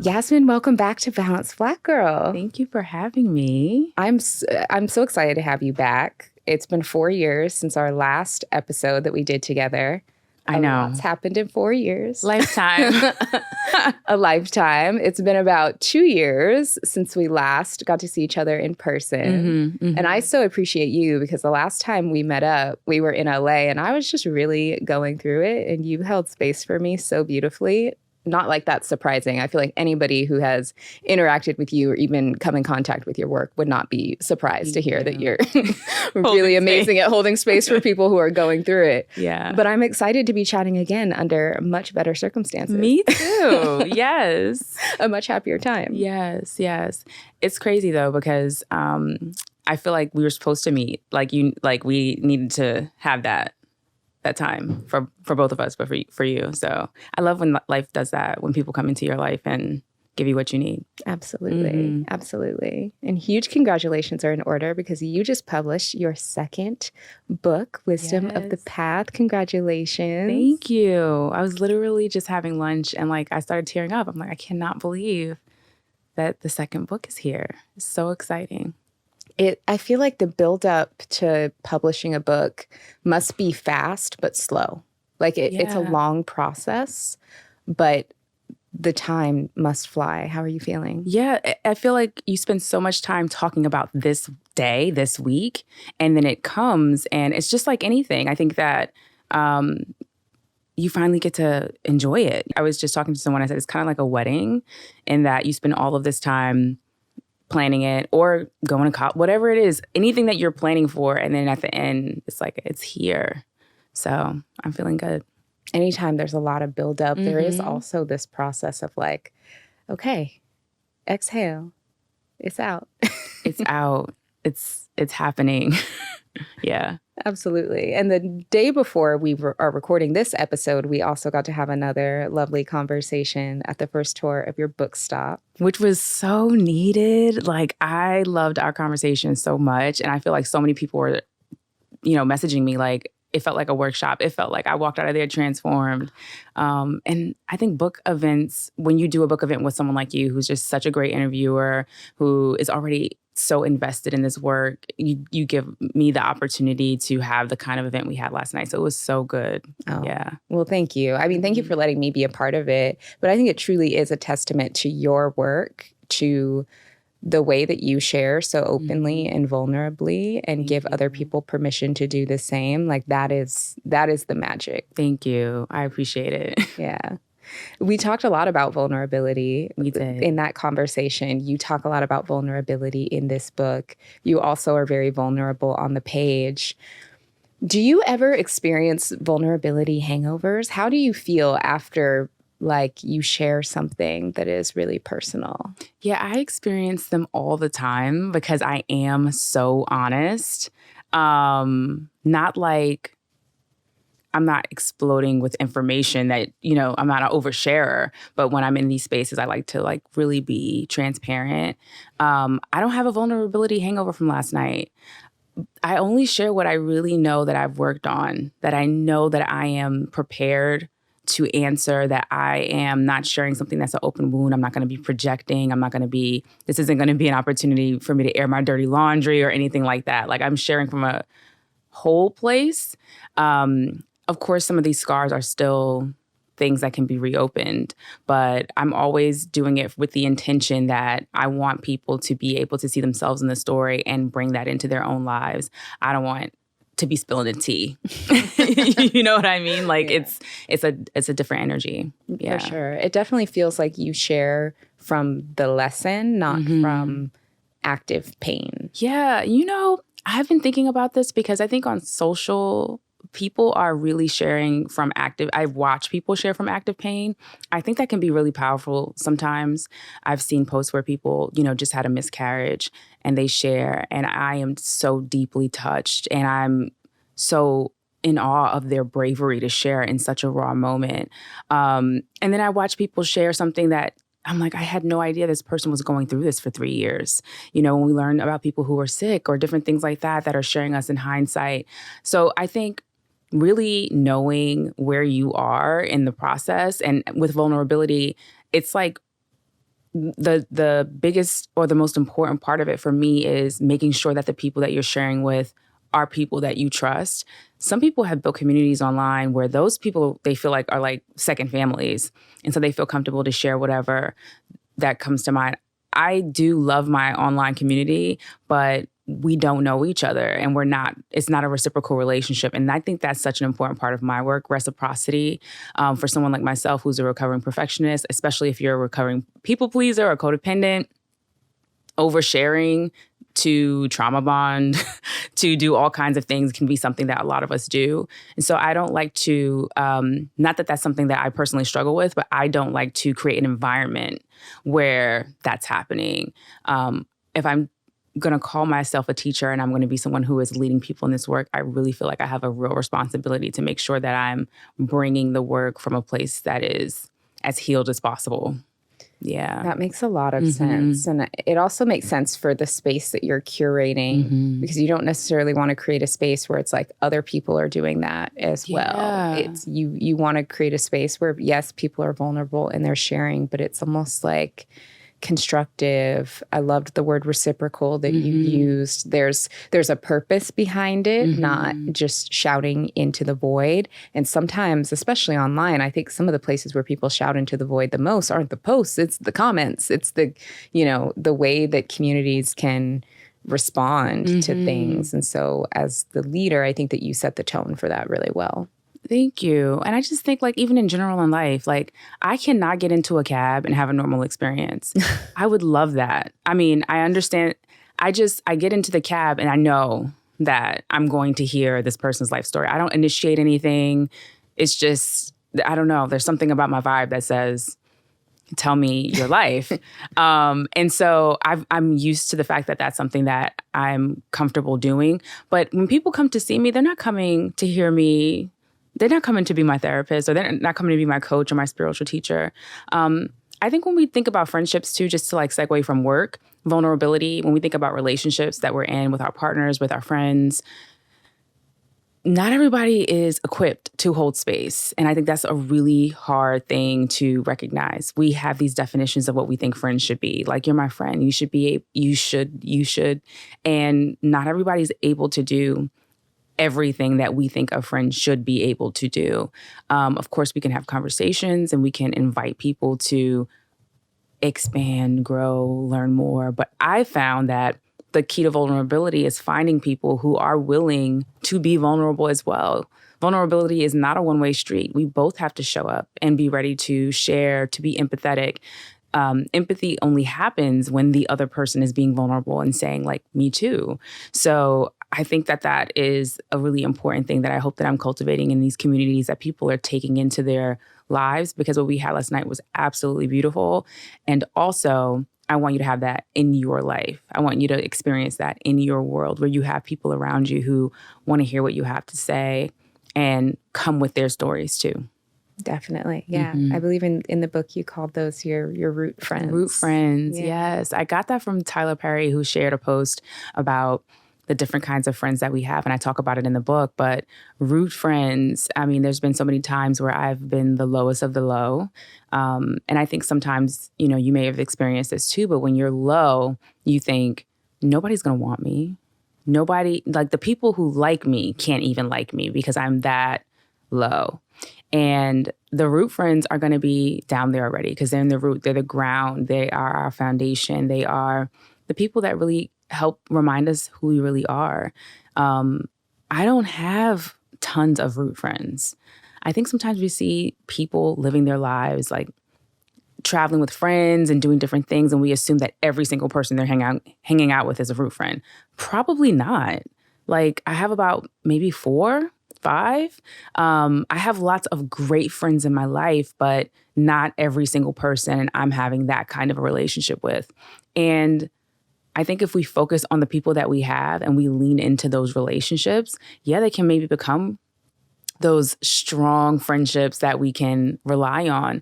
Yasmine, welcome back to Balanced Black Girl. Thank you for having me. I'm so excited to have you back. It's been 4 years since our last episode that we did together. I know. What's happened in 4 years. Lifetime. A lifetime. It's been about 2 years since we last got to see each other in person. And I so appreciate you because the last time we met up, we were in LA and I was just really going through it and you held space for me so beautifully. Not like that's surprising. I feel like anybody who has interacted with you or even come in contact with your work would not be surprised to hear that you're really amazing at holding space for people who are going through it. Yeah. But I'm excited to be chatting again under much better circumstances. Me too. Yes. A much happier time. Yes. It's crazy though, because I feel like we were supposed to meet. Like we needed to have that time for both of us, but for you. So I love when life does that, when people come into your life and give you what you need. Absolutely. Absolutely. And huge congratulations are in order because you just published your second book, Wisdom of the Path. Congratulations. Thank you. I was literally just having lunch and I started tearing up. I'm like, I cannot believe that the second book is here. It's so exciting. I feel like the build up to publishing a book must be fast but slow. It's a long process, but the time must fly. How are you feeling? Yeah, I feel like you spend so much time talking about this day, this week, and then it comes and it's just like anything. I think that you finally get to enjoy it. I was just talking to someone, I said it's kind of like a wedding in that you spend all of this time planning it or going to college, whatever it is, anything that you're planning for. And then at the end, it's like, it's here. So I'm feeling good. Anytime there's a lot of buildup, there is also this process of okay, exhale. It's out. It's out. It's happening. Yeah. Absolutely. And the day before we are recording this episode, we also got to have another lovely conversation at the first tour of your book stop. Which was so needed. I loved our conversation so much. And I feel like so many people were, messaging me it felt like a workshop. It felt like I walked out of there transformed. And I think book events, when you do a book event with someone like you, who's just such a great interviewer, who is already so invested in this work, you give me the opportunity to have the kind of event we had last night. So it was so good. Oh, yeah. Well, thank you. I mean, thank you for letting me be a part of it. But I think it truly is a testament to your work, to the way that you share so openly and vulnerably and give other people permission to do the same. That is the magic. Thank you. I appreciate it. Yeah. We talked a lot about vulnerability in that conversation. You talk a lot about vulnerability in this book. You also are very vulnerable on the page. Do you ever experience vulnerability hangovers? How do you feel after you share something that is really personal? Yeah, I experience them all the time because I am so honest. Not I'm not exploding with information that, I'm not an oversharer. But when I'm in these spaces, I like to really be transparent. I don't have a vulnerability hangover from last night. I only share what I really know that I've worked on, that I know that I am prepared to answer, that I am not sharing something that's an open wound. I'm not going to be projecting. This isn't going to be an opportunity for me to air my dirty laundry or anything like that. I'm sharing from a whole place. Of course, some of these scars are still things that can be reopened, but I'm always doing it with the intention that I want people to be able to see themselves in the story and bring that into their own lives. I don't want to be spilling the tea. You know what I mean? It's a different energy. Yeah. For sure. It definitely feels like you share from the lesson, not from active pain. Yeah. I've been thinking about this because I think on social, people are really sharing from active. I watch people share from active pain. I think that can be really powerful sometimes. I've seen posts where people, just had a miscarriage and they share, and I am so deeply touched, and I'm so in awe of their bravery to share in such a raw moment. And then I watch people share something that I'm like, I had no idea this person was going through this for 3 years. When we learn about people who are sick or different things like that are sharing us in hindsight. So I think really knowing where you are in the process, and with vulnerability, it's like the biggest or the most important part of it for me is making sure that the people that you're sharing with are people that you trust. Some people have built communities online where those people they feel like are like second families. And so they feel comfortable to share whatever that comes to mind. I do love my online community, but we don't know each other and it's not a reciprocal relationship. And I think that's such an important part of my work, reciprocity. For someone like myself who's a recovering perfectionist, especially if you're a recovering people pleaser or codependent, oversharing to trauma bond, to do all kinds of things can be something that a lot of us do. And so I don't like to, not that that's something that I personally struggle with, but I don't like to create an environment where that's happening. If I'm going to call myself a teacher and I'm going to be someone who is leading people in this work, I really feel like I have a real responsibility to make sure that I'm bringing the work from a place that is as healed as possible. Yeah. That makes a lot of sense. And it also makes sense for the space that you're curating because you don't necessarily want to create a space where it's like other people are doing that as well. It's you want to create a space where, yes, people are vulnerable and they're sharing, but it's almost like constructive. I loved the word reciprocal that you used. There's a purpose behind it, not just shouting into the void. And sometimes, especially online, I think some of the places where people shout into the void the most aren't the posts, it's the comments. It's the, the way that communities can respond to things. And so as the leader, I think that you set the tone for that really well. Thank you. And I just think like even in general in life, like I cannot get into a cab and have a normal experience. I would love that. I mean, I understand. I get into the cab and I know that I'm going to hear this person's life story. I don't initiate anything. It's just, I don't know. There's something about my vibe that says, tell me your life. And so I'm used to the fact that that's something that I'm comfortable doing. But when people come to see me, they're not coming to hear me. They're not coming to be my therapist or they're not coming to be my coach or my spiritual teacher. I think when we think about friendships too, just to like segue from work, vulnerability, when we think about relationships that we're in with our partners, with our friends, not everybody is equipped to hold space. And I think that's a really hard thing to recognize. We have these definitions of what we think friends should be. Like, you're my friend. You should. And not everybody's able to do everything that we think a friend should be able to do. Of course, we can have conversations and we can invite people to expand, grow, learn more. But I found that the key to vulnerability is finding people who are willing to be vulnerable as well. Vulnerability is not a one-way street. We both have to show up and be ready to share, to be empathetic. Empathy only happens when the other person is being vulnerable and saying, like, me too. So I think that is a really important thing that I hope that I'm cultivating in these communities that people are taking into their lives, because what we had last night was absolutely beautiful. And also, I want you to have that in your life. I want you to experience that in your world where you have people around you who want to hear what you have to say and come with their stories too. Definitely. Yeah. I believe in the book you called those your root friends. Root friends. Yeah. Yes. I got that from Tyler Perry, who shared a post about the different kinds of friends that we have. And I talk about it in the book, but root friends, I mean, there's been so many times where I've been the lowest of the low. And I think sometimes, you may have experienced this too, but when you're low, you think, nobody's going to want me. Nobody, like the people who like me can't even like me because I'm that low. And the root friends are going to be down there already because they're in the root, they're the ground, they are our foundation, they are the people that really help remind us who we really are. I don't have tons of root friends. I think sometimes we see people living their lives, like traveling with friends and doing different things, and we assume that every single person they're hanging out with is a root friend. Probably not. Like, I have about maybe 4, 5. I have lots of great friends in my life, but not every single person I'm having that kind of a relationship with. And I think if we focus on the people that we have and we lean into those relationships, they can maybe become those strong friendships that we can rely on,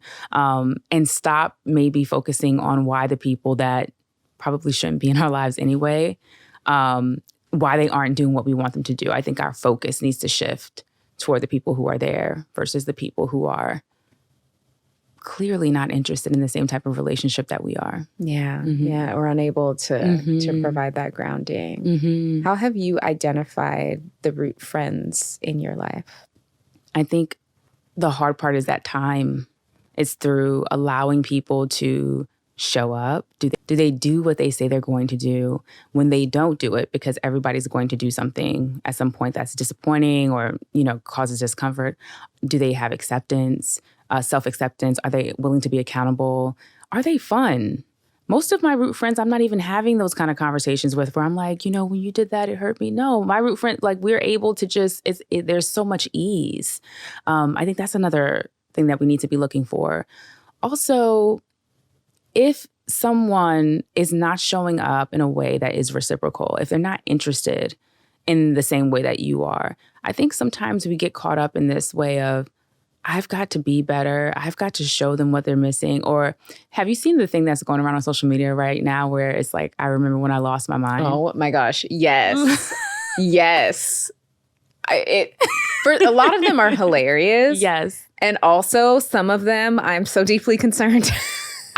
and stop maybe focusing on why the people that probably shouldn't be in our lives anyway, why they aren't doing what we want them to do. I think our focus needs to shift toward the people who are there versus the people who are clearly not interested in the same type of relationship that we are. Yeah. Yeah. Or unable to provide that grounding. How have you identified the root friends in your life? I think the hard part is that time. It's through allowing people to show up. Do they do what they say they're going to do? When they don't do it, because everybody's going to do something at some point that's disappointing or, causes discomfort, do they have acceptance, self-acceptance? Are they willing to be accountable? Are they fun? Most of my root friends, I'm not even having those kind of conversations with where I'm like, when you did that, it hurt me. No, my root friend, like we're able to just, there's so much ease. I think that's another thing that we need to be looking for. Also, if someone is not showing up in a way that is reciprocal, if they're not interested in the same way that you are, I think sometimes we get caught up in this way of, I've got to be better. I've got to show them what they're missing. Or have you seen the thing that's going around on social media right now where it's like, I remember when I lost my mind? Oh my gosh. Yes. Yes. For a lot of them are hilarious. Yes. And also some of them I'm so deeply concerned.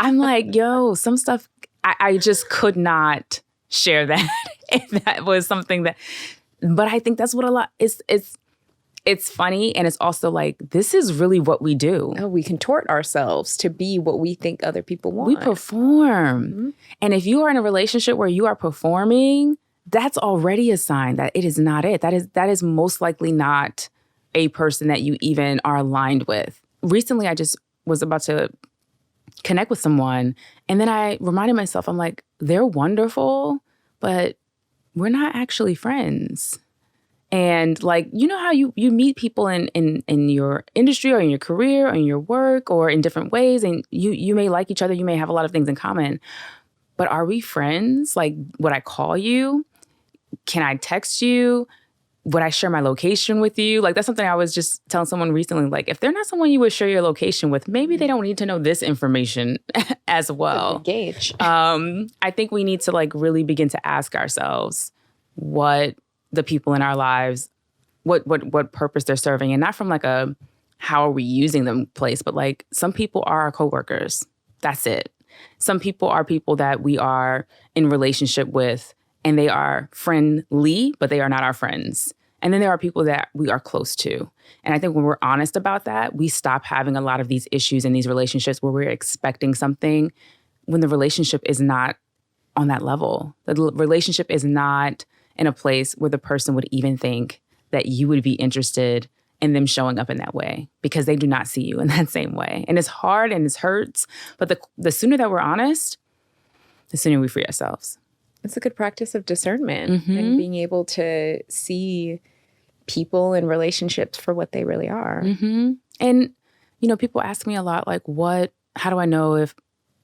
I'm like, some stuff I just could not share that if that was something that, but I think that's what a lot it's funny, and it's also like, this is really what we do. Oh, we contort ourselves to be what we think other people want. We perform. And if you are in a relationship where you are performing, that's already a sign that it is not it. That is most likely not a person that you even are aligned with. Recently, I just was about to connect with someone, and then I reminded myself, I'm like, they're wonderful, but we're not actually friends. And like, how you meet people in your industry or in your career or in your work or in different ways, and you may like each other, you may have a lot of things in common, but are we friends? Like, would I call you? Can I text you? Would I share my location with you? Like, that's something I was just telling someone recently. Like, if they're not someone you would share your location with, maybe they don't need to know this information as well. Gauge. I think we need to like really begin to ask ourselves what the people in our lives, what purpose they're serving, and not from like a how are we using them place, but like some people are our coworkers. That's it. Some people are people that we are in relationship with, and they are friendly, but they are not our friends. And then there are people that we are close to. And I think when we're honest about that, we stop having a lot of these issues in these relationships where we're expecting something when the relationship is not on that level. The relationship is not in a place where the person would even think that you would be interested in them showing up in that way, because they do not see you in that same way. And it's hard and it hurts, but the sooner that we're honest, the sooner we free ourselves. It's a good practice of discernment and being able to see people and relationships for what they really are. And, people ask me a lot, like, how do I know if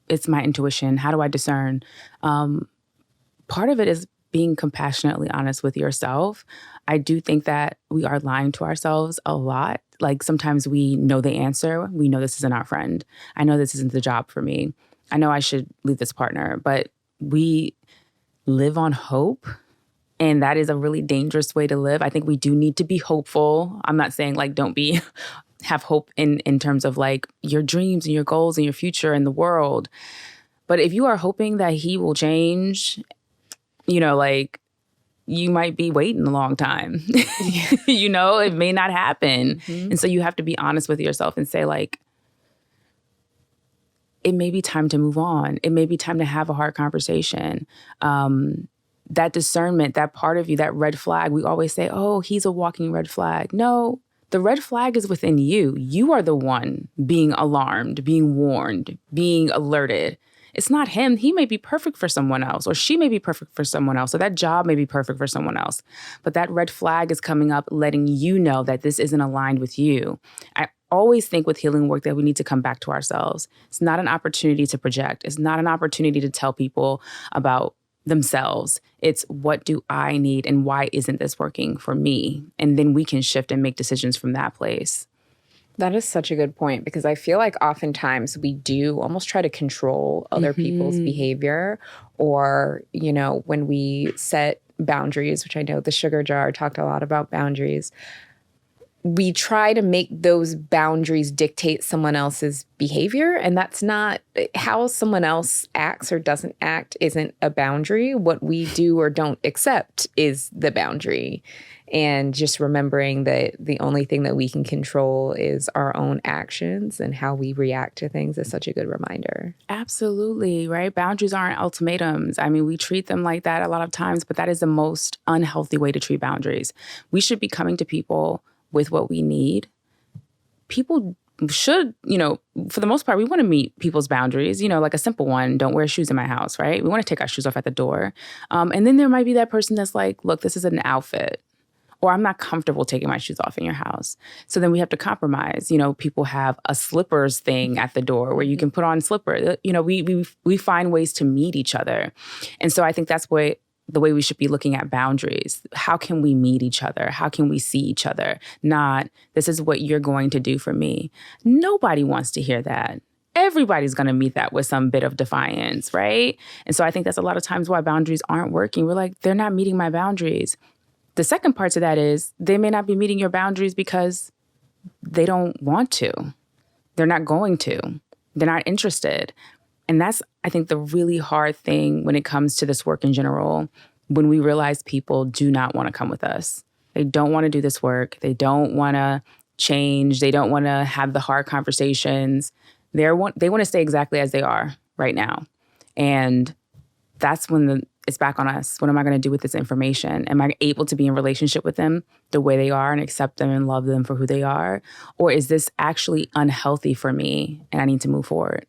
it's my intuition? How do I discern? Part of it is being compassionately honest with yourself. I do think that we are lying to ourselves a lot. Like, sometimes we know the answer. We know this isn't our friend. I know this isn't the job for me. I know I should leave this partner, but we live on hope. And that is a really dangerous way to live. I think we do need to be hopeful. I'm not saying like have hope in terms of like your dreams and your goals and your future and the world. But if you are hoping that he will change, like you might be waiting a long time. It may not happen. And so you have to be honest with yourself and say like, it may be time to move on. It may be time to have a hard conversation. That discernment, that part of you, that red flag, we always say, oh, he's a walking red flag. No, the red flag is within you. You are the one being alarmed, being warned, being alerted. It's not him. He may be perfect for someone else, or she may be perfect for someone else, or that job may be perfect for someone else. But that red flag is coming up, letting you know that this isn't aligned with you. I always think with healing work that we need to come back to ourselves. It's not an opportunity to project. It's not an opportunity to tell people about themselves. It's what do I need and why isn't this working for me? And then we can shift and make decisions from that place. That is such a good point, because I feel like oftentimes we do almost try to control other people's behavior, or, when we set boundaries, which I know the Sugar Jar talked a lot about boundaries, we try to make those boundaries dictate someone else's behavior. And that's not how someone else acts or doesn't act isn't a boundary. What we do or don't accept is the boundary. And just remembering that the only thing that we can control is our own actions and how we react to things is such a good reminder. Absolutely, right? Boundaries aren't ultimatums. I mean, we treat them like that a lot of times, but that is the most unhealthy way to treat boundaries. We should be coming to people with what we need. People should, for the most part, we want to meet people's boundaries, like a simple one, don't wear shoes in my house, right? We want to take our shoes off at the door. And then there might be that person that's like, look, this is an outfit. Or I'm not comfortable taking my shoes off in your house. So then we have to compromise. People have a slippers thing at the door where you can put on slippers. We find ways to meet each other. And so I think that's the way we should be looking at boundaries. How can we meet each other? How can we see each other? Not, this is what you're going to do for me. Nobody wants to hear that. Everybody's going to meet that with some bit of defiance, right? And so I think that's a lot of times why boundaries aren't working. We're like, they're not meeting my boundaries. The second part to that is they may not be meeting your boundaries because they don't want to. They're not going to. They're not interested. And that's, I think, the really hard thing when it comes to this work in general, when we realize people do not want to come with us. They don't want to do this work. They don't want to change. They don't want to have the hard conversations. They want to stay exactly as they are right now. And that's when it's back on us. What am I going to do with this information? Am I able to be in relationship with them the way they are and accept them and love them for who they are? Or is this actually unhealthy for me and I need to move forward?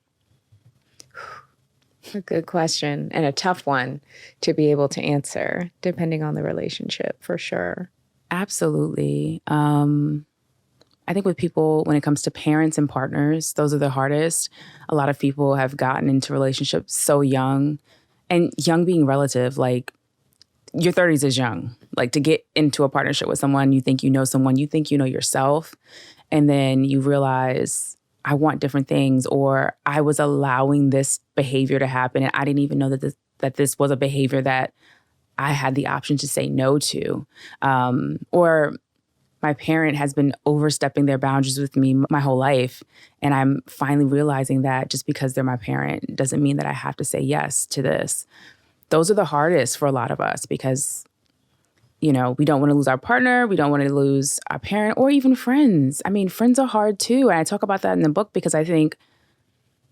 A good question and a tough one to be able to answer, depending on the relationship, for sure. Absolutely. I think with people, when it comes to parents and partners, those are the hardest. A lot of people have gotten into relationships so young. And young being relative, like your 30s is young. Like to get into a partnership with someone, you think you know someone, you think you know yourself. And then you realize, I want different things, or I was allowing this behavior to happen. And I didn't even know that this was a behavior that I had the option to say no to. Or my parent has been overstepping their boundaries with me my whole life. And I'm finally realizing that just because they're my parent doesn't mean that I have to say yes to this. Those are the hardest for a lot of us because, we don't want to lose our partner. We don't want to lose our parent or even friends. I mean, friends are hard too. And I talk about that in the book because I think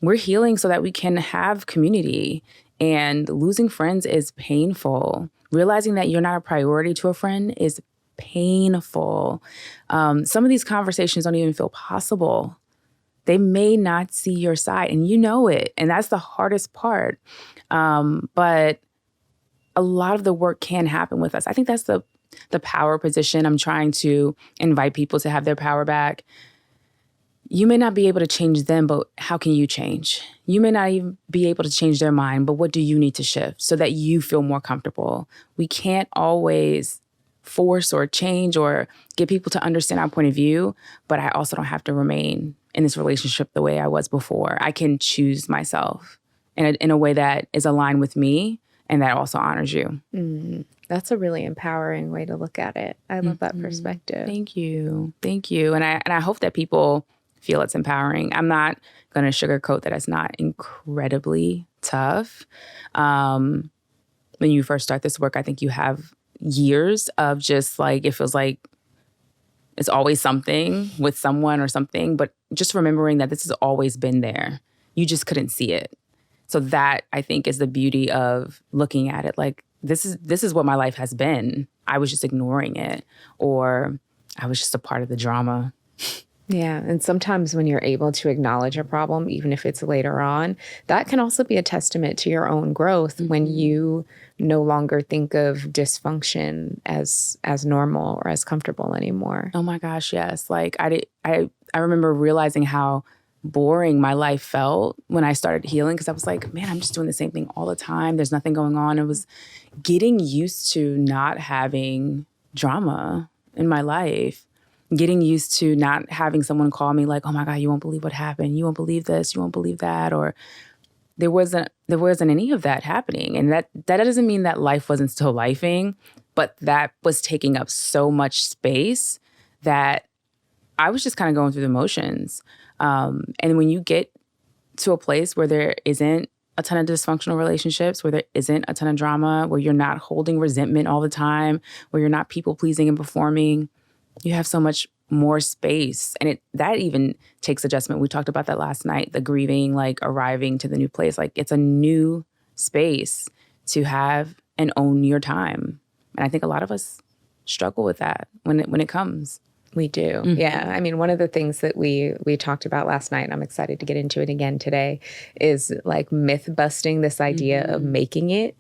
we're healing so that we can have community. And losing friends is painful. Realizing that you're not a priority to a friend is painful. Some of these conversations don't even feel possible. They may not see your side and you know it. And that's the hardest part. But a lot of the work can happen with us. I think that's the power position. I'm trying to invite people to have their power back. You may not be able to change them, but how can you change? You may not even be able to change their mind, but what do you need to shift so that you feel more comfortable? We can't always force or change or get people to understand our point of view, but I also don't have to remain in this relationship the way I was before. I can choose myself in a way that is aligned with me and that also honors you. Mm, that's a really empowering way to look at it. I love that perspective. Thank you. Thank you. And I hope that people feel it's empowering. I'm not going to sugarcoat that it's not incredibly tough. When you first start this work, I think you have years of just like, it feels like it's always something with someone or something, but just remembering that this has always been there. You just couldn't see it. So that, I think, is the beauty of looking at it. Like, this is what my life has been. I was just ignoring it, or I was just a part of the drama. Yeah. And sometimes when you're able to acknowledge a problem, even if it's later on, that can also be a testament to your own growth when you no longer think of dysfunction as normal or as comfortable anymore. Oh my gosh, yes. Like I remember realizing how boring my life felt when I started healing, because I was like, man, I'm just doing the same thing all the time. There's nothing going on. It was getting used to not having drama in my life. Getting used to not having someone call me like, oh my God, you won't believe what happened. You won't believe this. You won't believe that. Or there wasn't any of that happening. And that doesn't mean that life wasn't still lifing, but that was taking up so much space that I didn't I was just kind of going through the motions. And when you get to a place where there isn't a ton of dysfunctional relationships, where there isn't a ton of drama, where you're not holding resentment all the time, where you're not people pleasing and performing, you have so much more space. And that even takes adjustment. We talked about that last night, the grieving, like arriving to the new place. Like it's a new space to have and own your time. And I think a lot of us struggle with that when it comes. We do. Mm-hmm. Yeah. I mean, one of the things that we talked about last night, and I'm excited to get into it again today, is like myth busting, this idea of making it.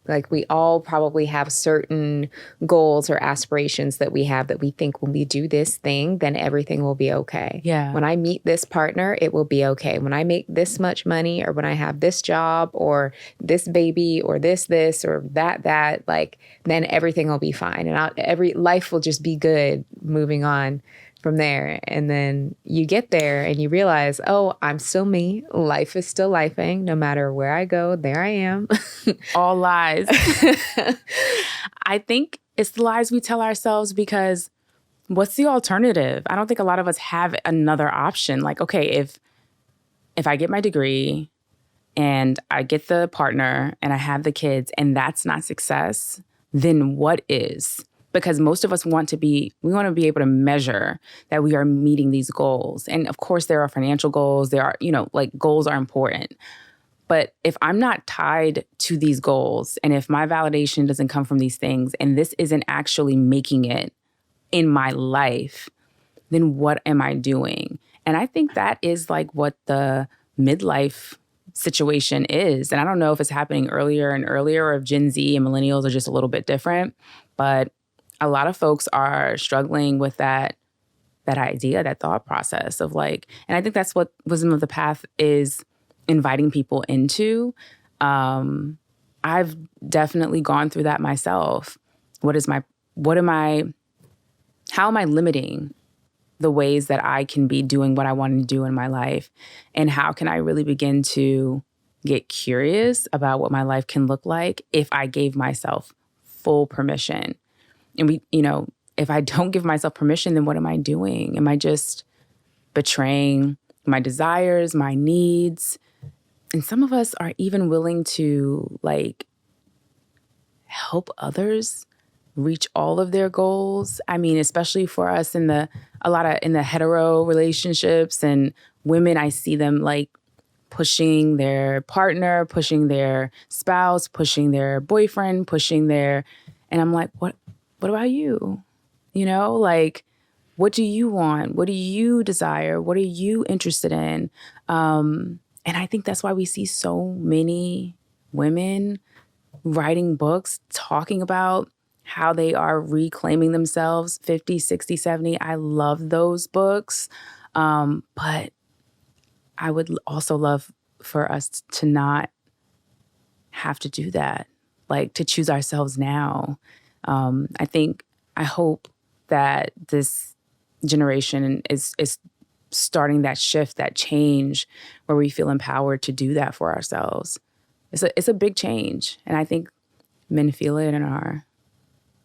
Like we all probably have certain goals or aspirations that we have that we think when we do this thing, then everything will be okay. Yeah. When I meet this partner, it will be okay. When I make this much money, or when I have this job or this baby or this or that, like then everything will be fine. And every life will just be good moving on from there. And then you get there and you realize, oh, I'm still me. Life is still lifing. No matter where I go, there I am. All lies. I think it's the lies we tell ourselves because what's the alternative? I don't think a lot of us have another option. Like, okay, if I get my degree and I get the partner and I have the kids and that's not success, then what is? Because most of us want to be able to measure that we are meeting these goals. And of course, there are financial goals. There are, like goals are important. But if I'm not tied to these goals, and if my validation doesn't come from these things, and this isn't actually making it in my life, then what am I doing? And I think that is like what the midlife situation is. And I don't know if it's happening earlier and earlier, or if Gen Z and millennials are just a little bit different. But a lot of folks are struggling with that idea, that thought process of like, and I think that's what Wisdom of the Path is inviting people into. I've definitely gone through that myself. How am I limiting the ways that I can be doing what I want to do in my life? And how can I really begin to get curious about what my life can look like if I gave myself full permission? And if I don't give myself permission, then what am I doing? Am I just betraying my desires, my needs? And some of us are even willing to like help others reach all of their goals. I mean, especially for us in the hetero relationships and women, I see them like pushing their partner, pushing their spouse, pushing their boyfriend, and I'm like, what about you? Like, what do you want? What do you desire? What are you interested in? And I think that's why we see so many women writing books, talking about how they are reclaiming themselves, 50, 60, 70. I love those books. But I would also love for us to not have to do that, like to choose ourselves now. I hope that this generation is starting that shift, that change, where we feel empowered to do that for ourselves. It's a big change, and I think men feel it and are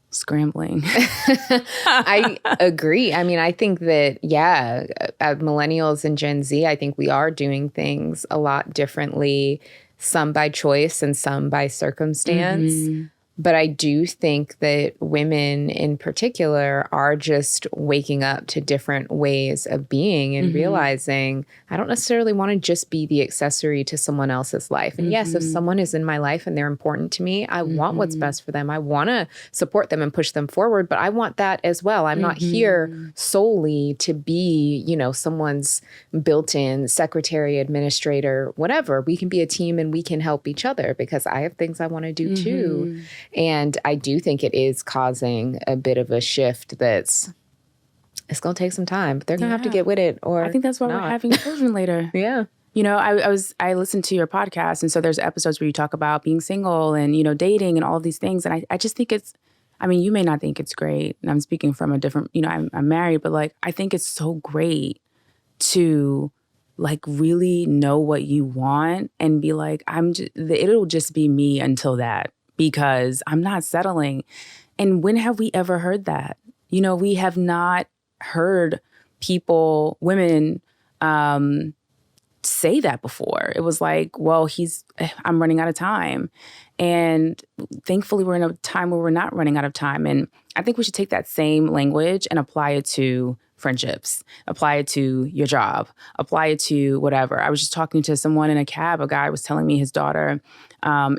scrambling. I agree. I mean, I think that, millennials and Gen Z, I think we are doing things a lot differently, some by choice and some by circumstance. Mm-hmm. But I do think that women in particular are just waking up to different ways of being and realizing I don't necessarily want to just be the accessory to someone else's life. And yes, if someone is in my life and they're important to me, I want what's best for them. I want to support them and push them forward, but I want that as well. I'm not here solely to be, someone's built-in secretary, administrator, whatever. We can be a team and we can help each other because I have things I want to do too. And I do think it is causing a bit of a shift it's going to take some time, but they're going to have to get with it. Or I think that's why we're having children later. Yeah. I listened to your podcast, and so there's episodes where you talk about being single and, dating and all of these things. And I just think you may not think it's great. And I'm speaking from a different, I'm married, but like, I think it's so great to like really know what you want and be like, it'll just be me until that. Because I'm not settling. And when have we ever heard that? We have not heard women say that before. It was like, well, I'm running out of time. And thankfully, we're in a time where we're not running out of time. And I think we should take that same language and apply it to friendships, apply it to your job, apply it to whatever. I was just talking to someone in a cab. A guy was telling me his daughter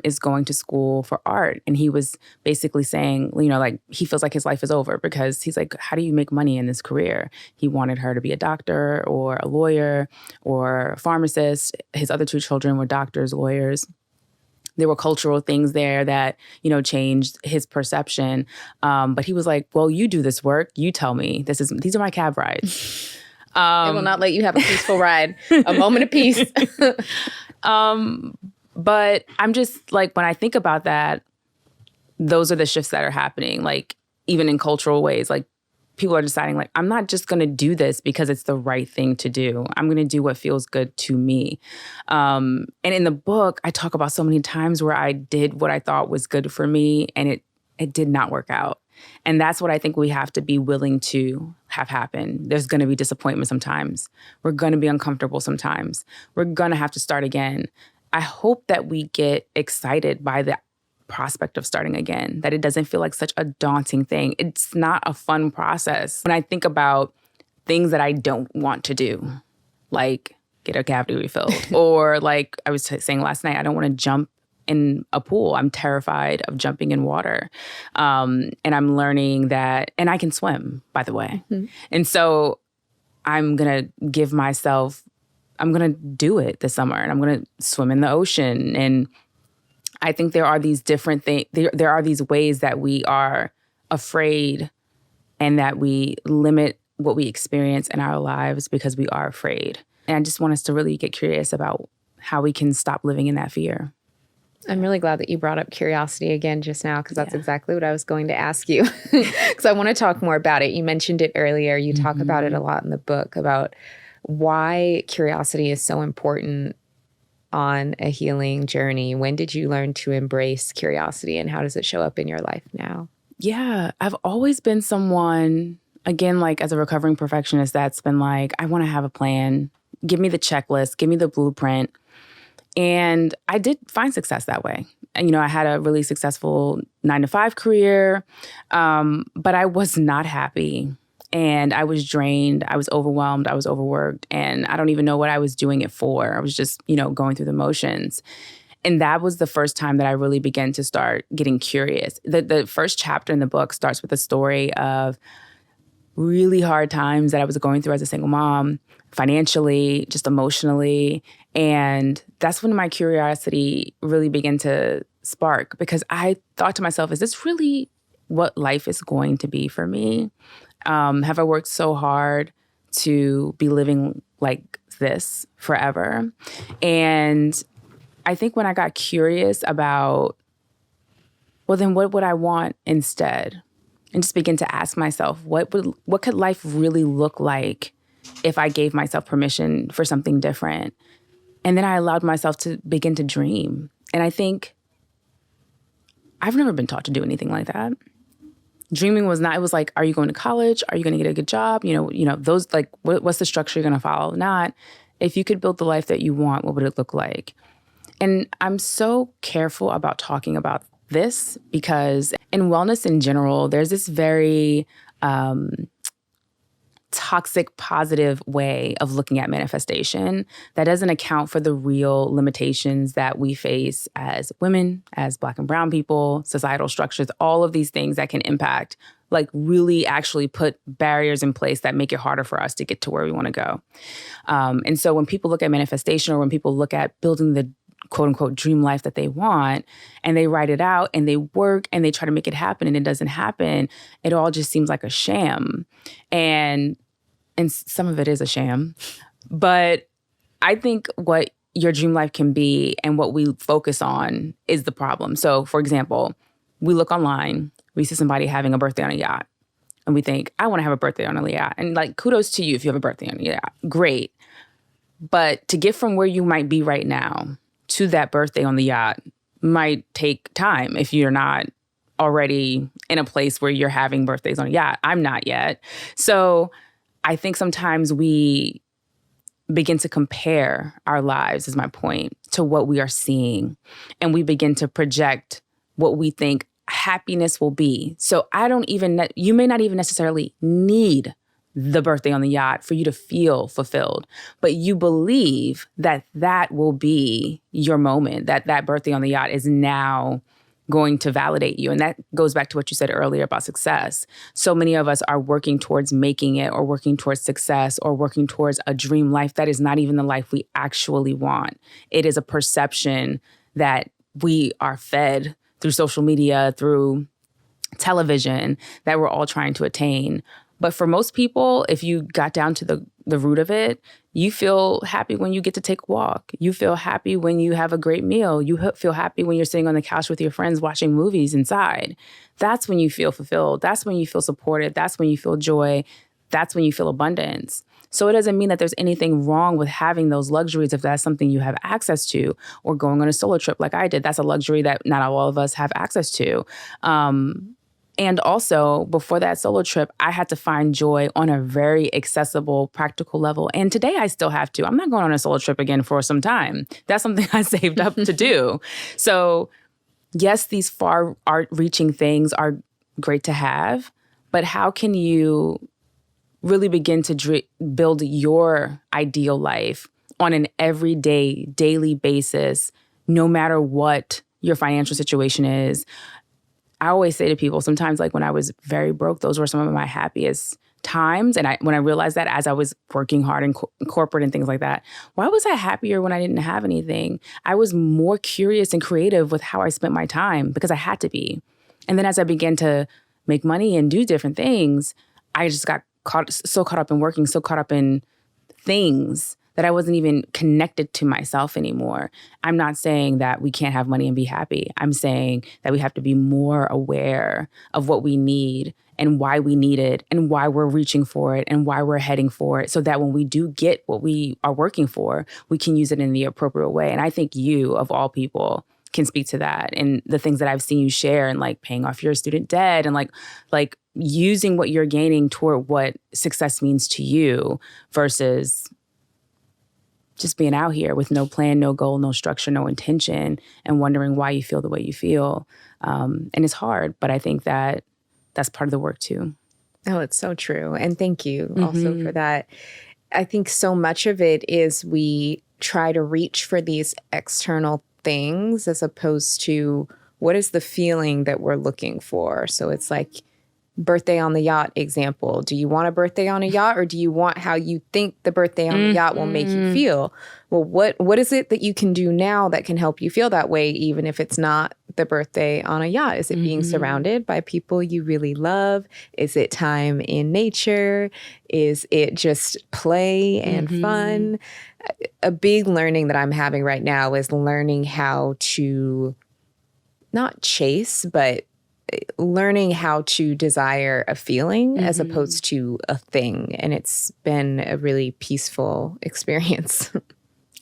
is going to school for art. And he was basically saying, like, he feels like his life is over because he's like, how do you make money in this career? He wanted her to be a doctor or a lawyer or a pharmacist. His other two children were doctors, lawyers. There were cultural things there that, changed his perception. But he was like, well, you do this work. You tell me. These are my cab rides. They will not let you have a peaceful ride, a moment of peace. But I'm just like, when I think about that, those are the shifts that are happening. Like, even in cultural ways, like, people are deciding, like, I'm not just going to do this because it's the right thing to do. I'm going to do what feels good to me. And in the book, I talk about so many times where I did what I thought was good for me and it did not work out. And that's what I think we have to be willing to have happen. There's going to be disappointment sometimes. We're going to be uncomfortable sometimes. We're going to have to start again. I hope that we get excited by the prospect of starting again, that it doesn't feel like such a daunting thing. It's not a fun process. When I think about things that I don't want to do, like get a cavity refilled, or like I was saying last night, I don't want to jump in a pool. I'm terrified of jumping in water. And I'm learning that, and I can swim, by the way. Mm-hmm. And so I'm going to do it this summer, and I'm going to swim in the ocean. And I think there are these different things. There are these ways that we are afraid and that we limit what we experience in our lives because we are afraid. And I just want us to really get curious about how we can stop living in that fear. I'm really glad that you brought up curiosity again just now, because that's exactly what I was going to ask you, because I want to talk more about it. You mentioned it earlier. You talk about it a lot in the book about why curiosity is so important on a healing journey. When did you learn to embrace curiosity, and how does it show up in your life now? Yeah, I've always been someone, again, like as a recovering perfectionist, that's been like, I want to have a plan. Give me the checklist, give me the blueprint. And I did find success that way. And, I had a really successful 9-to-5 career, but I was not happy. And I was drained, I was overwhelmed, I was overworked, and I don't even know what I was doing it for. I was just, going through the motions. And that was the first time that I really began to start getting curious. The first chapter in the book starts with a story of really hard times that I was going through as a single mom, financially, just emotionally. And that's when my curiosity really began to spark, because I thought to myself, is this really what life is going to be for me? Have I worked so hard to be living like this forever? And I think when I got curious about, well, then what would I want instead? And just begin to ask myself, what could life really look like if I gave myself permission for something different? And then I allowed myself to begin to dream. And I think I've never been taught to do anything like that. Dreaming was not, it was like, are you going to college? Are you going to get a good job? Those, like, what's the structure you're going to follow? Not, if you could build the life that you want, what would it look like? And I'm so careful about talking about this because in wellness in general, there's this very toxic, positive way of looking at manifestation that doesn't account for the real limitations that we face as women, as Black and brown people, societal structures, all of these things that can impact, like really actually put barriers in place that make it harder for us to get to where we want to go. And so when people look at manifestation, or when people look at building the quote unquote dream life that they want, and they write it out and they work and they try to make it happen and it doesn't happen, it all just seems like a sham. And some of it is a sham. But I think what your dream life can be and what we focus on is the problem. So for example, we look online, we see somebody having a birthday on a yacht, and we think, I want to have a birthday on a yacht. And like, kudos to you if you have a birthday on a yacht. Great. But to get from where you might be right now to that birthday on the yacht might take time if you're not already in a place where you're having birthdays on a yacht. I'm not yet. So I think sometimes we begin to compare our lives, is my point, to what we are seeing. And we begin to project what we think happiness will be. So you may not even necessarily need the birthday on the yacht for you to feel fulfilled, but you believe that that will be your moment, that birthday on the yacht is now going to validate you. And that goes back to what you said earlier about success. So many of us are working towards making it, or working towards success, or working towards a dream life that is not even the life we actually want. It is a perception that we are fed through social media, through television, that we're all trying to attain. But for most people, if you got down to the root of it, you feel happy when you get to take a walk. You feel happy when you have a great meal. You feel happy when you're sitting on the couch with your friends watching movies inside. That's when you feel fulfilled. That's when you feel supported. That's when you feel joy. That's when you feel abundance. So it doesn't mean that there's anything wrong with having those luxuries if that's something you have access to, or going on a solo trip like I did. That's a luxury that not all of us have access to. And also, before that solo trip, I had to find joy on a very accessible, practical level. And today I still have to. I'm not going on a solo trip again for some time. That's something I saved up to do. So yes, these far-reaching things are great to have, but how can you really begin to build your ideal life on an everyday, daily basis, no matter what your financial situation is? I always say to people, sometimes like when I was very broke, those were some of my happiest times. And when I realized that as I was working hard in corporate and things like that, why was I happier when I didn't have anything? I was more curious and creative with how I spent my time because I had to be. And then as I began to make money and do different things, I just got so caught up in working, so caught up in things that I wasn't even connected to myself anymore. I'm not saying that we can't have money and be happy. I'm saying that we have to be more aware of what we need and why we need it and why we're reaching for it and why we're heading for it, so that when we do get what we are working for, we can use it in the appropriate way. And I think you, of all people, can speak to that. And the things that I've seen you share, and like paying off your student debt, and like using what you're gaining toward what success means to you, versus just being out here with no plan, no goal, no structure, no intention, and wondering why you feel the way you feel. And it's hard, but I think that that's part of the work too. Oh, it's so true. And thank you also for that. I think so much of it is we try to reach for these external things as opposed to what is the feeling that we're looking for. So it's like birthday on the yacht example. Do you want a birthday on a yacht, or do you want how you think the birthday on the yacht will make you feel? Well, what is it that you can do now that can help you feel that way, even if it's not the birthday on a yacht? Is it being surrounded by people you really love? Is it time in nature? Is it just play and fun? A big learning that I'm having right now is learning how to not chase, but learning how to desire a feeling as opposed to a thing. And it's been a really peaceful experience.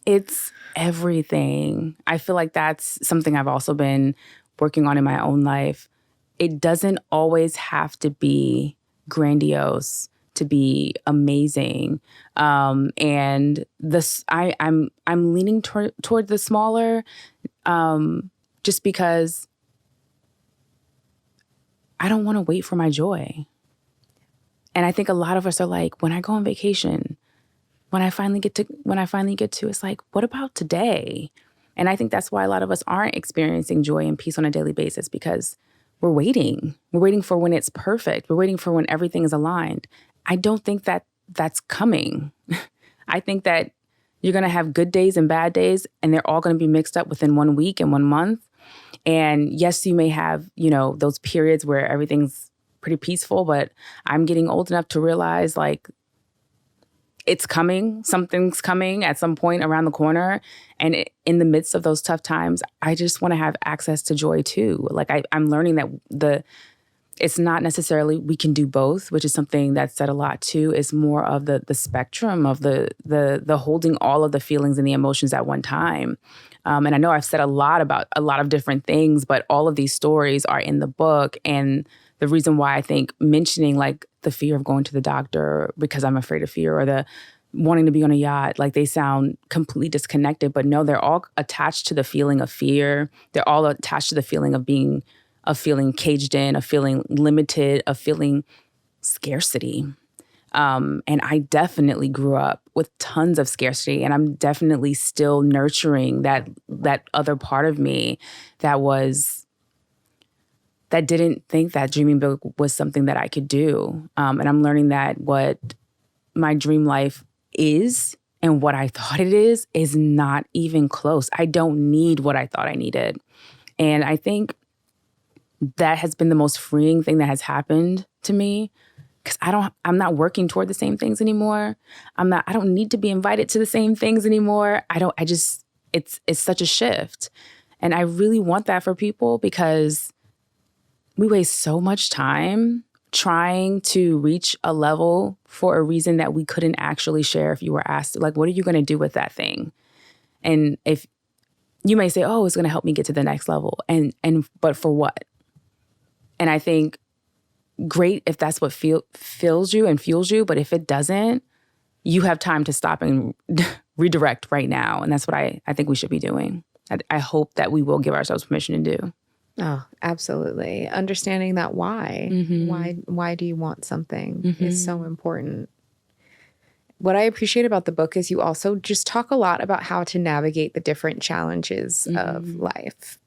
It's everything. I feel like that's something I've also been working on in my own life. It doesn't always have to be grandiose to be amazing. And this, I'm leaning toward the smaller, just because I don't want to wait for my joy. And I think a lot of us are like, when I go on vacation, when I finally get to, it's like, what about today? And I think that's why a lot of us aren't experiencing joy and peace on a daily basis, because we're waiting. We're waiting for when it's perfect. We're waiting for when everything is aligned. I don't think that that's coming. I think that you're going to have good days and bad days, and they're all going to be mixed up within 1 week and 1 month. And yes, you may have, those periods where everything's pretty peaceful, but I'm getting old enough to realize, like, it's coming. Something's coming at some point around the corner. And in the midst of those tough times, I just want to have access to joy too. Like, I'm learning that it's not necessarily we can do both, which is something that's said a lot too. Is more of the spectrum of the holding all of the feelings and the emotions at one time. And I know I've said a lot about a lot of different things, but all of these stories are in the book. And the reason why I think mentioning like the fear of going to the doctor because I'm afraid of fear, or the wanting to be on a yacht. Like, they sound completely disconnected, but no, they're all attached to the feeling of fear. They're all attached to the feeling of feeling caged in, of feeling limited, of feeling scarcity. And I definitely grew up with tons of scarcity, and I'm definitely still nurturing that other part of me that didn't think that dreaming big was something that I could do. And I'm learning that what my dream life is and what I thought it is not even close. I don't need what I thought I needed. And I think that has been the most freeing thing that has happened to me, because I'm not working toward the same things anymore. I don't need to be invited to the same things anymore. It's such a shift. And I really want that for people, because we waste so much time trying to reach a level for a reason that we couldn't actually share if you were asked, like, what are you going to do with that thing? And if you may say, oh, it's going to help me get to the next level. But for what? And I think great if that's what fills you and fuels you. But if it doesn't, you have time to stop and redirect right now. And that's what I think we should be doing. I hope that we will give ourselves permission to do. Oh, absolutely. Understanding that why. Why do you want something is so important. What I appreciate about the book is you also just talk a lot about how to navigate the different challenges of life.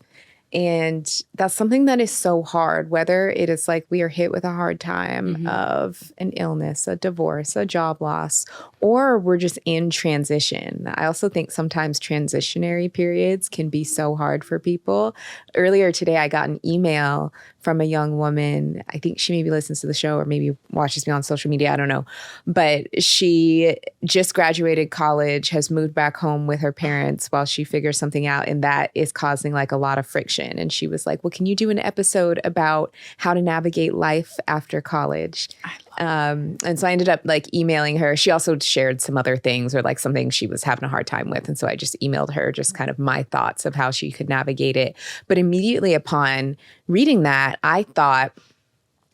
And that's something that is so hard, whether it is like we are hit with a hard time of an illness, a divorce, a job loss, or we're just in transition. I also think sometimes transitionary periods can be so hard for people. Earlier today, I got an email from a young woman. I think she maybe listens to the show or maybe watches me on social media. I don't know. But she just graduated college, has moved back home with her parents while she figures something out. And that is causing like a lot of friction. And she was like, well, can you do an episode about how to navigate life after college? And so I ended up like emailing her. She also shared some other things or like something she was having a hard time with. And so I just emailed her just kind of my thoughts of how she could navigate it. But immediately upon reading that, I thought,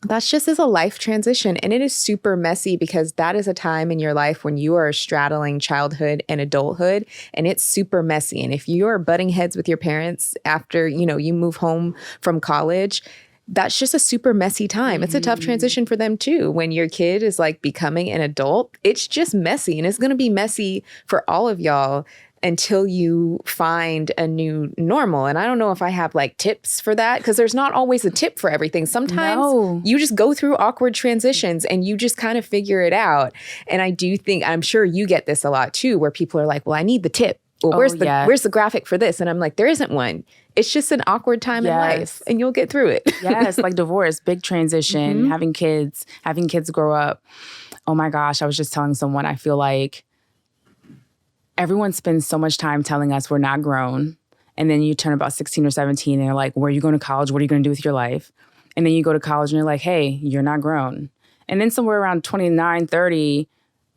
that's just as a life transition. And it is super messy because that is a time in your life when you are straddling childhood and adulthood, and it's super messy. And if you are butting heads with your parents after, you move home from college, that's just a super messy time. It's a tough transition for them too. When your kid is like becoming an adult, it's just messy, and it's going to be messy for all of y'all until you find a new normal. And I don't know if I have like tips for that, because there's not always a tip for everything. Sometimes you just go through awkward transitions and you just kind of figure it out. And I do think, I'm sure you get this a lot too, where people are like, well, I need the tip. Well, where's the graphic for this? And I'm like, there isn't one. It's just an awkward time in life, and you'll get through it. Yes, like divorce, big transition, having kids grow up. Oh my gosh, I was just telling someone, I feel like everyone spends so much time telling us we're not grown. And then you turn about 16 or 17 and they're like, where are you going to college? What are you going to do with your life? And then you go to college and you're like, hey, you're not grown. And then somewhere around 29, 30,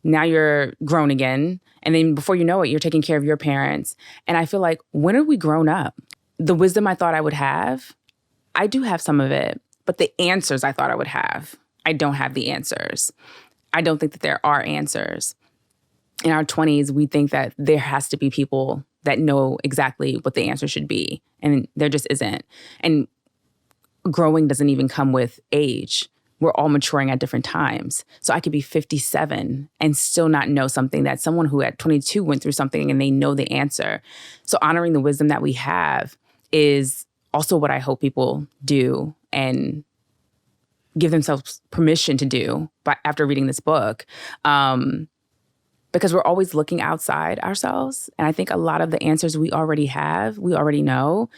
now you're grown again. And then before you know it, you're taking care of your parents. And I feel like, when are we grown up? The wisdom I thought I would have, I do have some of it. But the answers I thought I would have, I don't have the answers. I don't think that there are answers. In our 20s, we think that there has to be people that know exactly what the answer should be. And there just isn't. And growing doesn't even come with age. We're all maturing at different times. So I could be 57 and still not know something that someone who at 22 went through something and they know the answer. So honoring the wisdom that we have is also what I hope people do and give themselves permission to do after reading this book. Because we're always looking outside ourselves. And I think a lot of the answers we already have, we already know.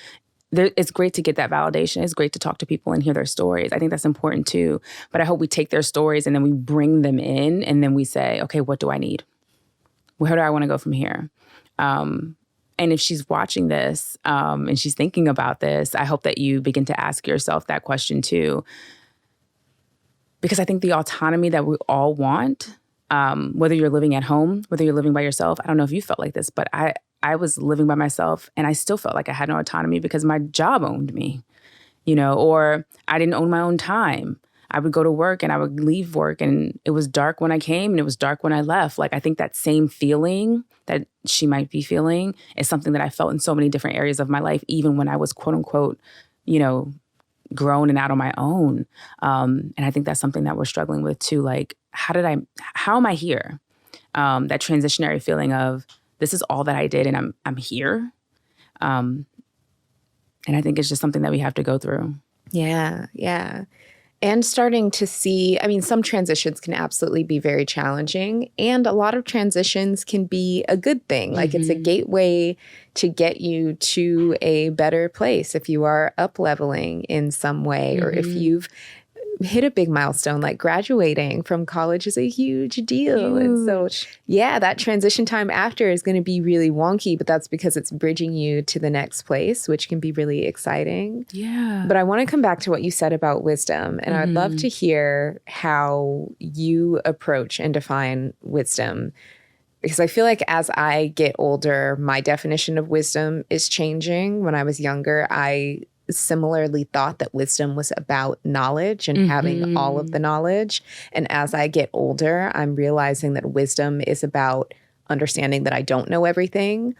It's great to get that validation. It's great to talk to people and hear their stories. I think that's important too. But I hope we take their stories and then we bring them in and then we say, okay, what do I need? Where do I want to go from here? And if she's watching this and she's thinking about this, I hope that you begin to ask yourself that question too. Because I think the autonomy that we all want, whether you're living at home, whether you're living by yourself, I don't know if you felt like this, but I was living by myself and I still felt like I had no autonomy because my job owned me, or I didn't own my own time. I would go to work and I would leave work and it was dark when I came and it was dark when I left. Like, I think that same feeling that she might be feeling is something that I felt in so many different areas of my life, even when I was quote unquote, grown and out on my own. And I think that's something that we're struggling with too. Like, how am I here? That transitionary feeling of this is all that I did and I'm here. And I think it's just something that we have to go through. Yeah. Yeah. And starting to see, I mean, some transitions can absolutely be very challenging. And a lot of transitions can be a good thing. Like it's a gateway to get you to a better place if you are up leveling in some way, or if you've hit a big milestone, like graduating from college is a huge deal. And so, yeah, that transition time after is going to be really wonky, but that's because it's bridging you to the next place, which can be really exciting. Yeah. But I want to come back to what you said about wisdom. And I'd love to hear how you approach and define wisdom. Because I feel like as I get older, my definition of wisdom is changing. When I was younger, I similarly thought that wisdom was about knowledge and having all of the knowledge. And as I get older, I'm realizing that wisdom is about understanding that I don't know everything,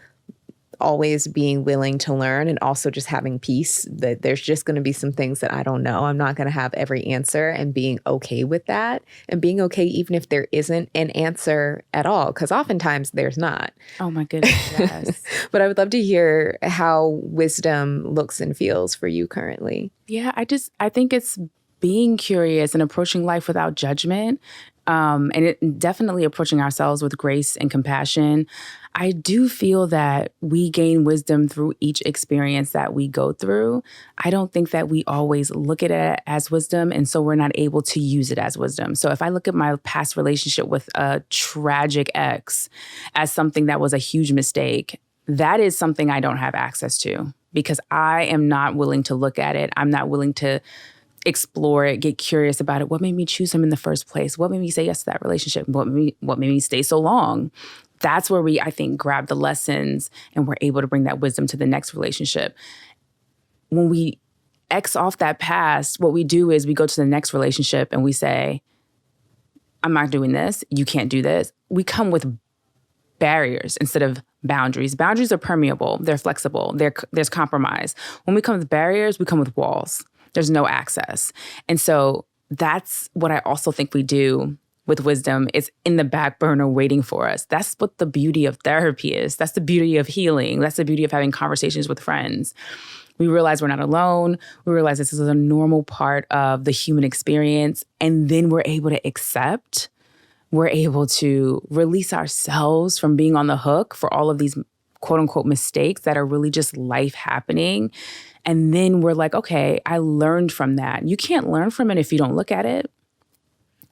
always being willing to learn, and also just having peace that there's just going to be some things that I don't know. I'm not going to have every answer, and being okay with that, and being okay even if there isn't an answer at all, because oftentimes there's not. Oh my goodness, yes. But I would love to hear how wisdom looks and feels for you currently. Yeah, I think it's being curious and approaching life without judgment. And it definitely approaching ourselves with grace and compassion. I do feel that we gain wisdom through each experience that we go through. I don't think that we always look at it as wisdom, and so we're not able to use it as wisdom. So if I look at my past relationship with a tragic ex as something that was a huge mistake, that is something I don't have access to because I am not willing to look at it. I'm not willing to explore it, get curious about it. What made me choose him in the first place? What made me say yes to that relationship? What made me stay so long? That's where we, I think, grab the lessons and we're able to bring that wisdom to the next relationship. When we X off that past, what we do is we go to the next relationship and we say, I'm not doing this. You can't do this. We come with barriers instead of boundaries. Boundaries are permeable. They're flexible. There's compromise. When we come with barriers, we come with walls. There's no access. And so that's what I also think we do with wisdom. It's in the back burner waiting for us. That's what the beauty of therapy is. That's the beauty of healing. That's the beauty of having conversations with friends. We realize we're not alone. We realize this is a normal part of the human experience. And then we're able to accept. We're able to release ourselves from being on the hook for all of these quote unquote mistakes that are really just life happening. And then we're like, okay, I learned from that. You can't learn from it if you don't look at it.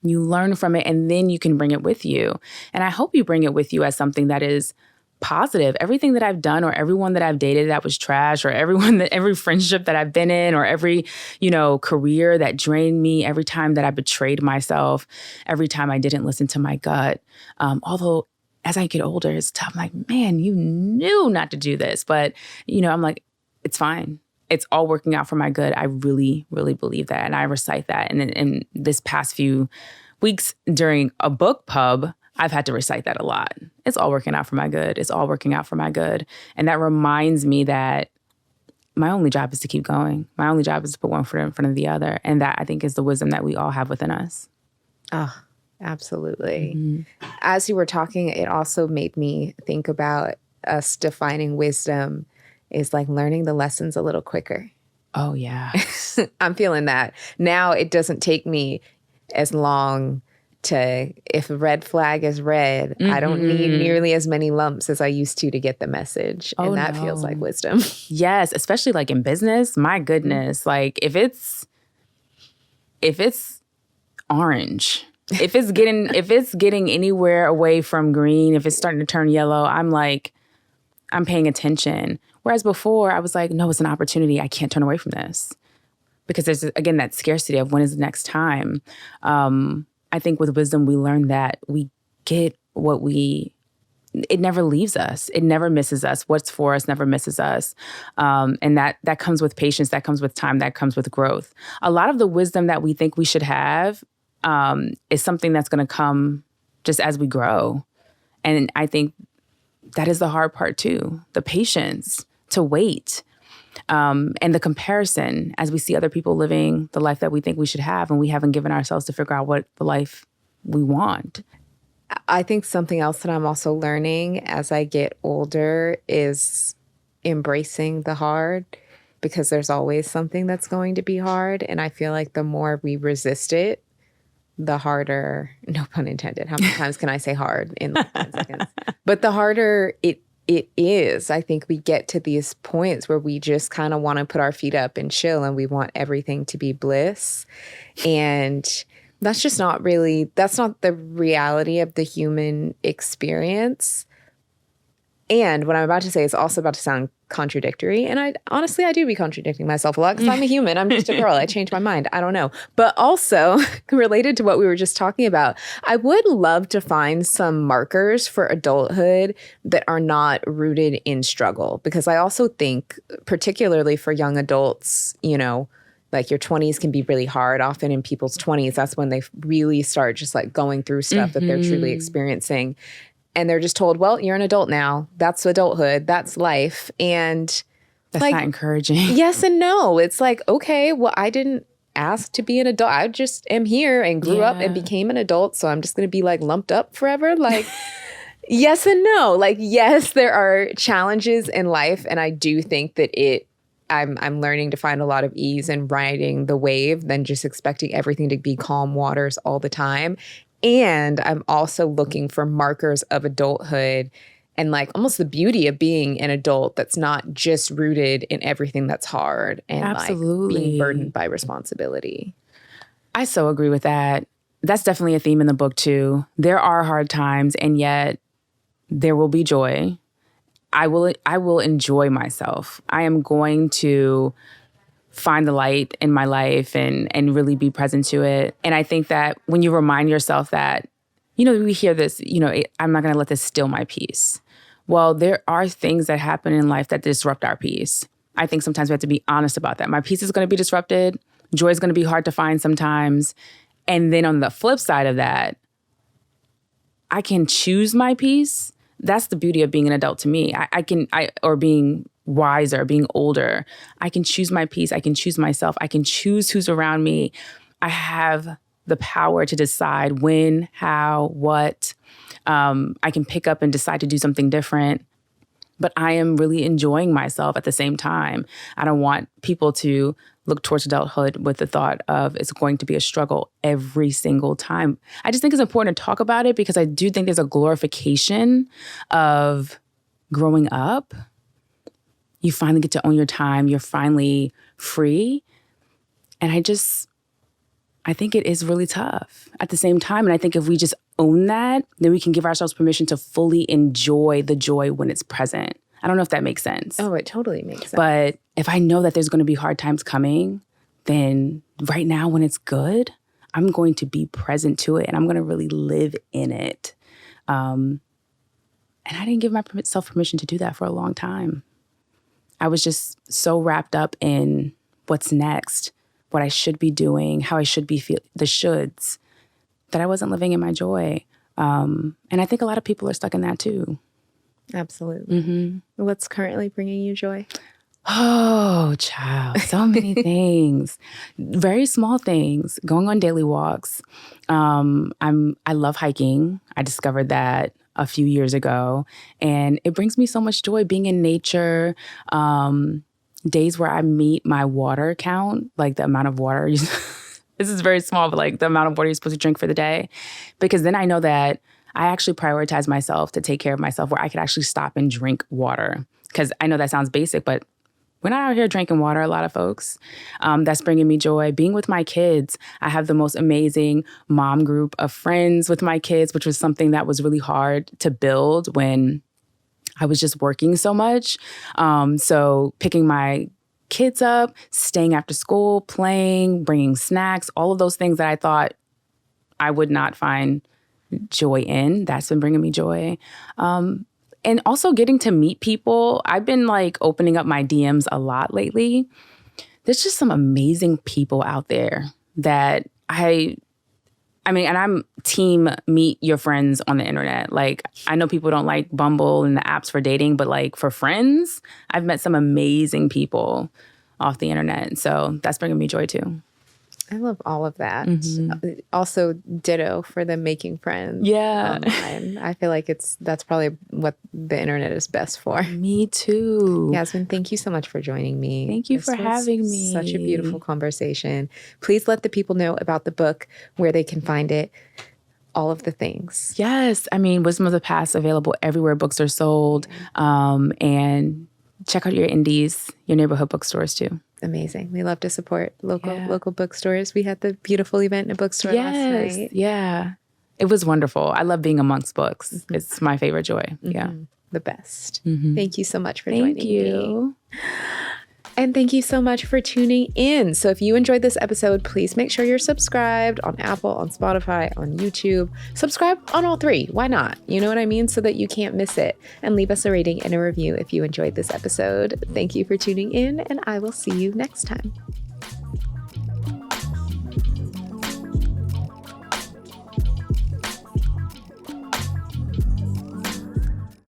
You learn from it and then you can bring it with you. And I hope you bring it with you as something that is positive. Everything that I've done or everyone that I've dated that was trash, or every friendship that I've been in, or every, career that drained me, every time that I betrayed myself, every time I didn't listen to my gut. Although as I get older, it's tough. I'm like, man, you knew not to do this. But, I'm like, it's fine. It's all working out for my good. I really, really believe that. And I recite that. And in this past few weeks during a book pub, I've had to recite that a lot. It's all working out for my good. It's all working out for my good. And that reminds me that my only job is to keep going. My only job is to put one foot in front of the other. And that, I think, is the wisdom that we all have within us. Oh, absolutely. As you were talking, it also made me think about us defining wisdom is like learning the lessons a little quicker. Oh, yeah. I'm feeling that. Now it doesn't take me as long to, if a red flag is red, I don't need nearly as many lumps as I used to get the message. Oh, and that feels like wisdom. Yes, especially like in business. My goodness. Like if it's orange, if it's getting anywhere away from green, if it's starting to turn yellow, I'm paying attention. Whereas before I was like, no, it's an opportunity. I can't turn away from this. Because there's, again, that scarcity of when is the next time. I think with wisdom, we learn that we get what we it never leaves us. It never misses us. What's for us never misses us. And that comes with patience. That comes with time. That comes with growth. A lot of the wisdom that we think we should have is something that's going to come just as we grow. And I think that is the hard part too, the patience to wait. And the comparison as we see other people living the life that we think we should have, and we haven't given ourselves to figure out what the life we want. I think something else that I'm also learning as I get older is embracing the hard, because there's always something that's going to be hard. And I feel like the more we resist it, the harder, no pun intended, how many times can I say hard in like 10 seconds? But the harder it is. I think we get to these points where we just kind of want to put our feet up and chill, and we want everything to be bliss. And that's just not the reality of the human experience. And what I'm about to say is also about to sound contradictory. And I do be contradicting myself a lot because I'm a human. I'm just a girl. I change my mind. I don't know. But also related to what we were just talking about, I would love to find some markers for adulthood that are not rooted in struggle. Because I also think, particularly for young adults, like your 20s can be really hard. Often in people's 20s, that's when they really start just like going through stuff that they're truly experiencing. And they're just told, well, you're an adult now. That's adulthood. That's life. And that's not encouraging. Yes and no. It's like, okay, well, I didn't ask to be an adult. I just am here and grew up and became an adult. So I'm just going to be like lumped up forever. Like, yes and no. Like, yes, there are challenges in life. And I do think that I'm learning to find a lot of ease in riding the wave than just expecting everything to be calm waters all the time. And I'm also looking for markers of adulthood and like almost the beauty of being an adult that's not just rooted in everything that's hard and Absolutely. Like being burdened by responsibility. I so agree with that. That's definitely a theme in the book too. There are hard times, and yet there will be joy. I will enjoy myself. I am going to find the light in my life and really be present to it. And I think that when you remind yourself that, we hear this, I'm not going to let this steal my peace. Well, there are things that happen in life that disrupt our peace. I think sometimes we have to be honest about that. My peace is going to be disrupted. Joy is going to be hard to find sometimes. And then on the flip side of that, I can choose my peace. That's the beauty of being an adult to me. Or being wiser, being older. I can choose my peace. I can choose myself. I can choose who's around me. I have the power to decide when, how, what. I can pick up and decide to do something different. But I am really enjoying myself at the same time. I don't want people to look towards adulthood with the thought of it's going to be a struggle every single time. I just think it's important to talk about it because I do think there's a glorification of growing up. You finally get to own your time. You're finally free. And I think it is really tough at the same time. And I think if we just own that, then we can give ourselves permission to fully enjoy the joy when it's present. I don't know if that makes sense. Oh, it totally makes sense. But if I know that there's going to be hard times coming, then right now when it's good, I'm going to be present to it and I'm going to really live in it. And I didn't give myself permission to do that for a long time. I was just so wrapped up in what's next, what I should be doing, how I should be feeling, the shoulds, that I wasn't living in my joy. And I think a lot of people are stuck in that too. Absolutely. Mm-hmm. What's currently bringing you joy? Oh, child, so many things. Very small things. Going on daily walks. I love hiking. I discovered that a few years ago, and it brings me so much joy being in nature. Days where I meet my water count, like the amount of water. This is very small, but like the amount of water you're supposed to drink for the day, because then I know that I actually prioritize myself to take care of myself, where I could actually stop and drink water. Because I know that sounds basic, but we're not out here drinking water, a lot of folks. That's bringing me joy. Being with my kids. I have the most amazing mom group of friends with my kids, which was something that was really hard to build when I was just working so much. So picking my kids up, staying after school, playing, bringing snacks, all of those things that I thought I would not find joy in. That's been bringing me joy. And also getting to meet people. I've been like opening up my DMs a lot lately. There's just some amazing people out there that I mean, and I'm team meet your friends on the internet. Like, I know people don't like Bumble and the apps for dating, but like for friends, I've met some amazing off the internet. So that's bringing me joy too. I love all of that. Also, ditto for the making friends. Yeah. Online. I feel like that's probably what the internet is best for. Me too. Yasmine, thank you so much for joining me. Thank you for having me. Such a beautiful conversation. Please let the people know about the book, where they can find it, all of the things. Yes. I mean, Wisdom of the Past available everywhere books are sold. And check out your indies, your neighborhood bookstores too. Amazing. We love to support local bookstores. We had the beautiful event in a bookstore last night. Yeah. It was wonderful. I love being amongst books. It's my favorite joy. Yeah. The best. Thank you so much for joining me. Thank you. And thank you so much for tuning in. So if you enjoyed this episode, please make sure you're subscribed on Apple, on Spotify, on YouTube. Subscribe on all three. Why not? You know what I mean? So that you can't miss it. And leave us a rating and a review if you enjoyed this episode. Thank you for tuning in, and I will see you next time.